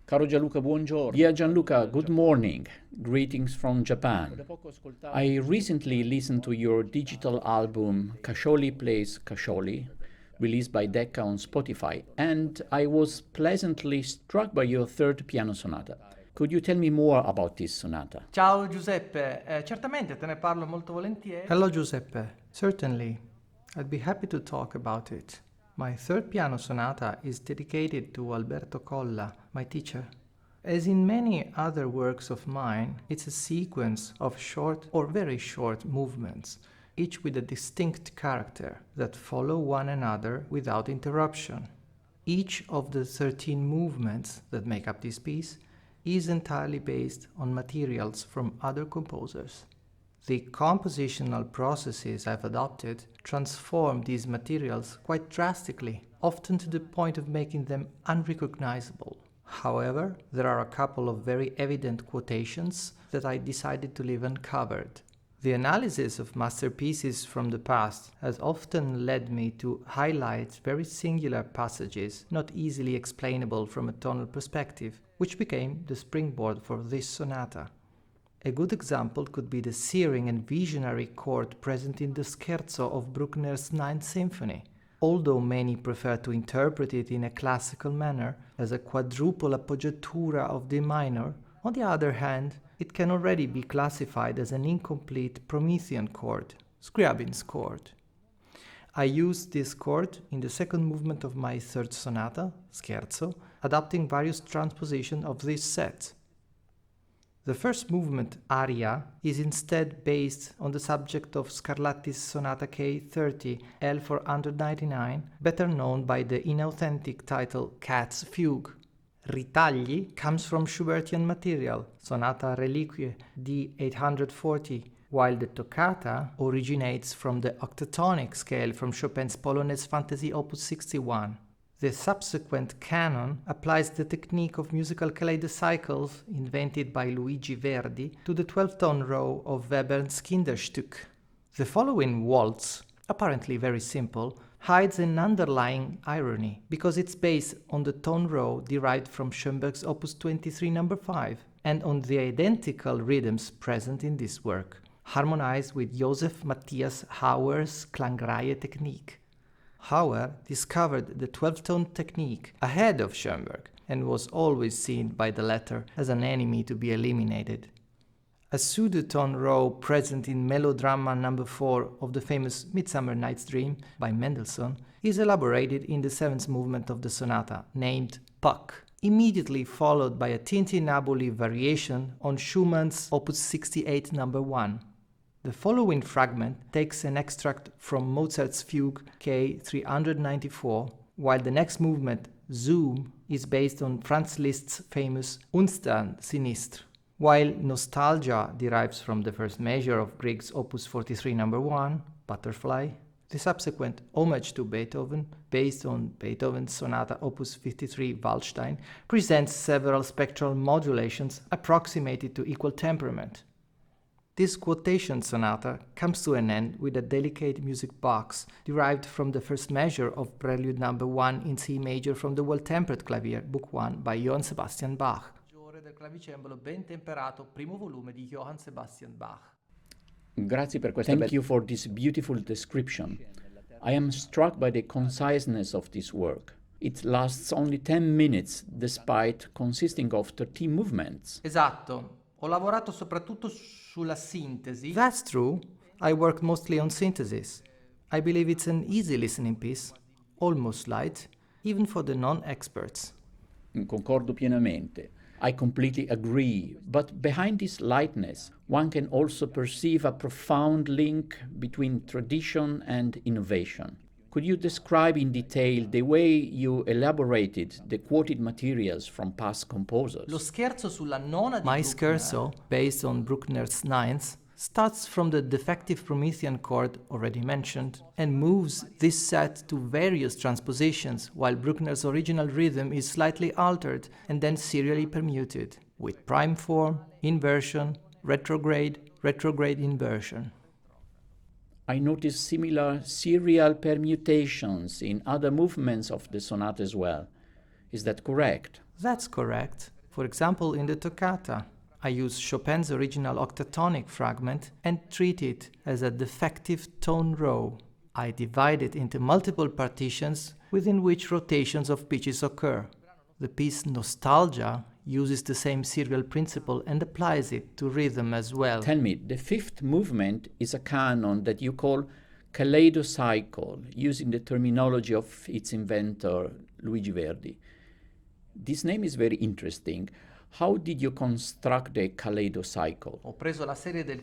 Caro Gianluca, buongiorno. Dear Gianluca, good morning. Greetings from Japan. I recently listened to your digital album Cascioli Plays Cascioli, released by Decca on Spotify, and I was pleasantly struck by your third piano sonata. Could you tell me more about this sonata? Ciao Giuseppe, certamente te ne parlo molto volentieri. Hello Giuseppe, certainly. I'd be happy to talk about it. My third piano sonata is dedicated to Alberto Colla, my teacher. As in many other works of mine, it's a sequence of short or very short movements, each with a distinct character that follow one another without interruption. Each of the 13 movements that make up this piece is entirely based on materials from other composers. The compositional processes I've adopted transform these materials quite drastically, often to the point of making them unrecognizable. However, there are a couple of very evident quotations that I decided to leave uncovered. The analysis of masterpieces from the past has often led me to highlight very singular passages not easily explainable from a tonal perspective, which became the springboard for this sonata. A good example could be the searing and visionary chord present in the scherzo of Bruckner's Ninth Symphony. Although many prefer to interpret it in a classical manner as a quadruple appoggiatura of D minor, on the other hand, it can already be classified as an incomplete Promethean chord, Scriabin's chord. I used this chord in the second movement of my third sonata, Scherzo, adopting various transpositions of this set. The first movement, aria, is instead based on the subject of Scarlatti's Sonata K30, L499, better known by the inauthentic title Cat's Fugue. Ritagli comes from Schubertian material, Sonata Reliquie D840, while the toccata originates from the octatonic scale from Chopin's Polonaise Fantasy Opus 61. The subsequent canon applies the technique of musical kaleidocycles invented by Luigi Verdi to the 12-tone row of Webern's Kinderstück. The following waltz, apparently very simple, hides an underlying irony because it's based on the tone row derived from Schoenberg's Opus 23 No. 5 and on the identical rhythms present in this work, harmonized with Josef Matthias Hauer's Klangreihe technique. Hauer discovered the 12-tone technique ahead of Schoenberg and was always seen by the latter as an enemy to be eliminated. A pseudotone row present in Melodrama No. 4 of the famous Midsummer Night's Dream by Mendelssohn is elaborated in the seventh movement of the sonata, named Puck, immediately followed by a tintinnabuli variation on Schumann's Opus 68 No. 1. The following fragment takes an extract from Mozart's Fugue K394, while the next movement, Zoom, is based on Franz Liszt's famous Unstern Sinistre, while Nostalgia derives from the first measure of Grieg's Opus 43 No. 1, Butterfly. The subsequent Homage to Beethoven, based on Beethoven's Sonata Opus 53 Waldstein, presents several spectral modulations approximated to equal temperament. This quotation sonata comes to an end with a delicate music box derived from the first measure of Prelude No. 1 in C major from the Well-Tempered Clavier, Book 1 by Johann Sebastian Bach. Del clavicembalo ben temperato, primo volume di Johann Sebastian Bach. Grazie per questa Thank you for this beautiful description. I am struck by the conciseness of this work. It lasts only 10 minutes despite consisting of 13 movements. Esatto. Ho lavorato soprattutto sulla sintesi. That's true. I worked mostly on synthesis. I believe it's an easy listening piece, almost light, even for the non-experts. Concordo pienamente. I completely agree, but behind this lightness, one can also perceive a profound link between tradition and innovation. Could you describe in detail the way you elaborated the quoted materials from past composers? Lo scherzo sulla nona di My scherzo, based on Bruckner's Ninth, starts from the defective Promethean chord already mentioned and moves this set to various transpositions while Bruckner's original rhythm is slightly altered and then serially permuted with prime form, inversion, retrograde inversion. I notice similar serial permutations in other movements of the sonata as well. Is that correct? That's correct. For example, in the toccata, I use Chopin's original octatonic fragment and treat it as a defective tone row. I divide it into multiple partitions within which rotations of pitches occur. The piece Nostalgia uses the same serial principle and applies it to rhythm as well. Tell me, the fifth movement is a canon that you call kaleidocycle, using the terminology of its inventor, Luigi Verdi. This name is very interesting. How did you construct the kaleidocycle?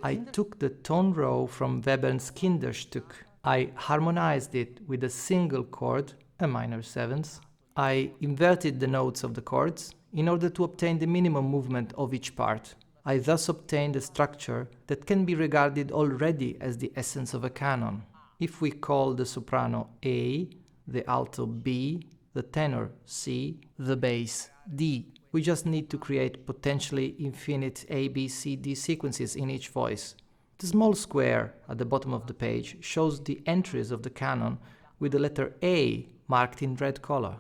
I took the tone row from Webern's Kinderstück. I harmonized it with a single chord, a minor seventh. I inverted the notes of the chords in order to obtain the minimum movement of each part. I thus obtained a structure that can be regarded already as the essence of a canon. If we call the soprano A, the alto B, the tenor C, the bass D, we just need to create potentially infinite A, B, C, D sequences in each voice. The small square at the bottom of the page shows the entries of the canon with the letter A marked in red color.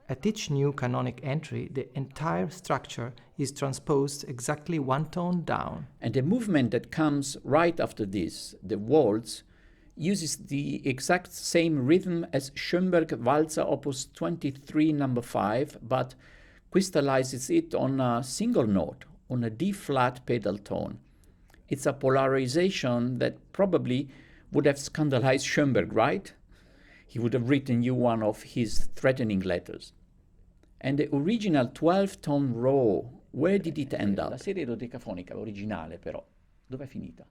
At each new canonic entry, the entire structure is transposed exactly one tone down. And the movement that comes right after this, the waltz, uses the exact same rhythm as Schoenberg Walzer Opus 23 number 5, but crystallizes it on a single note, on a D-flat pedal tone. It's a polarization that probably would have scandalized Schoenberg, right? He would have written you one of his threatening letters. And the original 12-tone row, where did it end up? La serie dodecafonica originale, però, dov'è finita?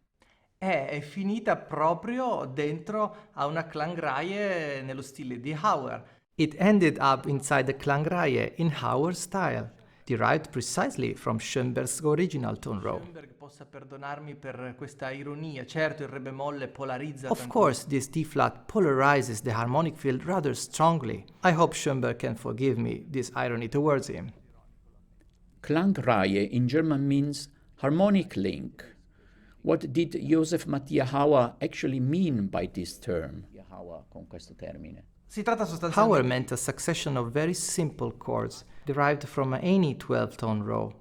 È finita proprio dentro a una Klangreihe nello stile di Hauer. It ended up inside the Klangreihe in Hauer style, derived precisely from Schoenberg's original tone row. Schoenberg possa perdonarmi per questa ironia. Certo, il re bemolle polarizza. Of course, this D-flat polarizes the harmonic field rather strongly. I hope Schoenberg can forgive me this irony towards him. Klangreihe in German means harmonic link. What did Josef Matthias Hauer actually mean by this term? Con questo termine. Hauer meant a succession of very simple chords derived from any 12-tone row.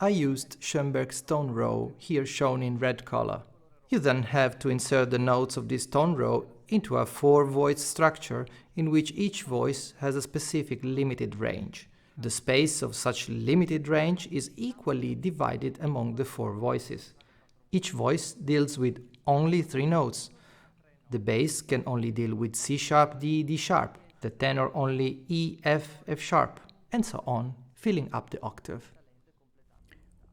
I used Schoenberg's tone row, here shown in red color. You then have to insert the notes of this tone row into a 4-voice structure in which each voice has a specific limited range. The space of such limited range is equally divided among the 4 voices. Each voice deals with only 3 notes. The bass can only deal with C sharp, D, D sharp, the tenor only E, F, F sharp, and so on, filling up the octave.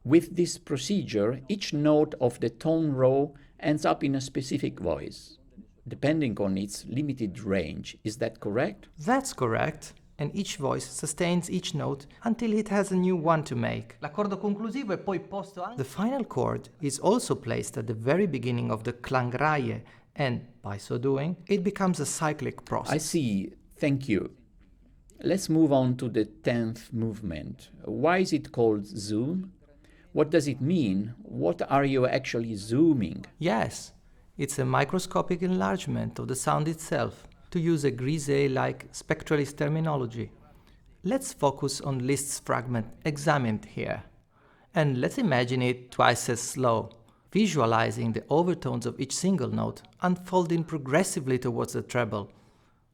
With this procedure, each note of the tone row ends up in a specific voice, depending on its limited range. Is that correct? That's correct. And each voice sustains each note until it has a new one to make. L'accordo conclusivo è poi posto anche. The final chord is also placed at the very beginning of the Klangreihe, and by so doing, it becomes a cyclic process. I see. Thank you. Let's move on to the 10th movement. Why is it called zoom? What does it mean? What are you actually zooming? Yes, it's a microscopic enlargement of the sound itself, to use a Grisey-like spectralist terminology. Let's focus on Liszt's fragment examined here. And let's imagine it twice as slow, visualizing the overtones of each single note unfolding progressively towards the treble.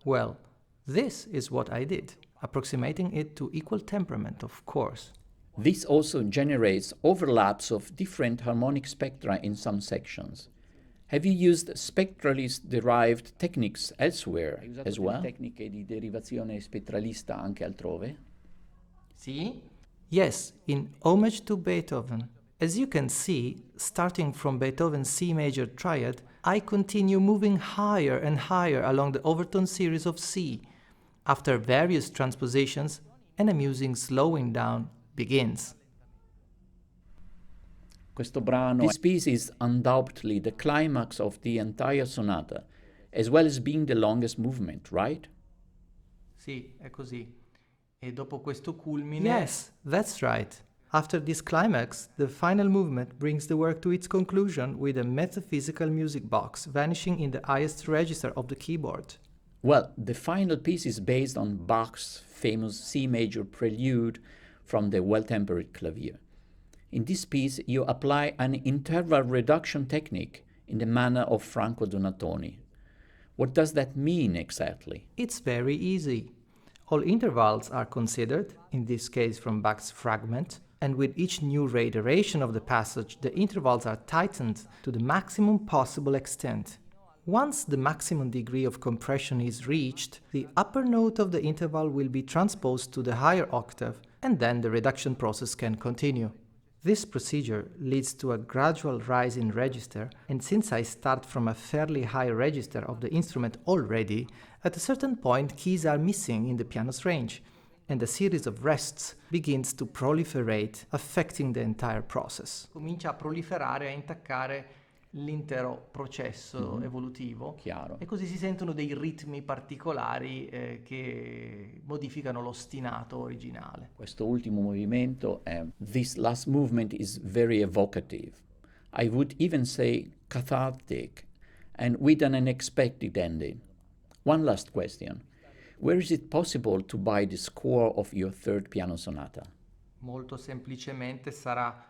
Well, this is what I did, approximating it to equal temperament, of course. This also generates overlaps of different harmonic spectra in some sections. Have you used spectralist-derived techniques elsewhere as well? Tecniche di derivazione spettralista anche altrove? Sì? Yes, in Homage to Beethoven. As you can see, starting from Beethoven's C major triad, I continue moving higher and higher along the overtone series of C. After various transpositions, an amusing slowing down begins. This piece is undoubtedly the climax of the entire sonata, as well as being the longest movement, right? Sì, è così. E dopo questo culmine... Yes, that's right. After this climax, the final movement brings the work to its conclusion with a metaphysical music box vanishing in the highest register of the keyboard. Well, the final piece is based on Bach's famous C major prelude from the Well-Tempered Clavier. In this piece, you apply an interval reduction technique in the manner of Franco Donatoni. What does that mean exactly? It's very easy. All intervals are considered, in this case from Bach's fragment, and with each new reiteration of the passage, the intervals are tightened to the maximum possible extent. Once the maximum degree of compression is reached, the upper note of the interval will be transposed to the higher octave, and then the reduction process can continue. This procedure leads to a gradual rise in register, and since I start from a fairly high register of the instrument already, at a certain point keys are missing in the piano's range, and a series of rests begins to proliferate, affecting the entire process. Comincia a proliferare, a intaccare l'intero processo evolutivo. Chiaro. E così si sentono dei ritmi particolari che modificano l'ostinato originale. Questo ultimo movimento, this last movement is very evocative. I would even say cathartic, and with an unexpected ending. One last question. Where is it possible to buy the score of your third piano sonata? Molto semplicemente sarà.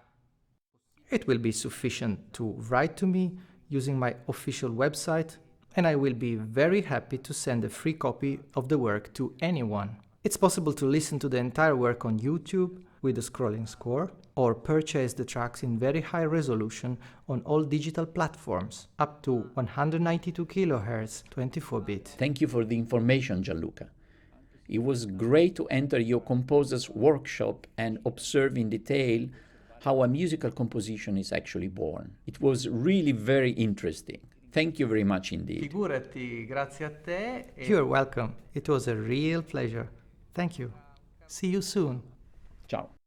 It will be sufficient to write to me using my official website, and I will be very happy to send a free copy of the work to anyone. It's possible to listen to the entire work on YouTube with a scrolling score, or purchase the tracks in very high resolution on all digital platforms, up to 192 kHz 24-bit. Thank you for the information, Gianluca. It was great to enter your composer's workshop and observe in detail how a musical composition is actually born. It was really very interesting. Thank you very much indeed. Figurati, grazie a te. You're welcome. It was a real pleasure. Thank you. See you soon. Ciao.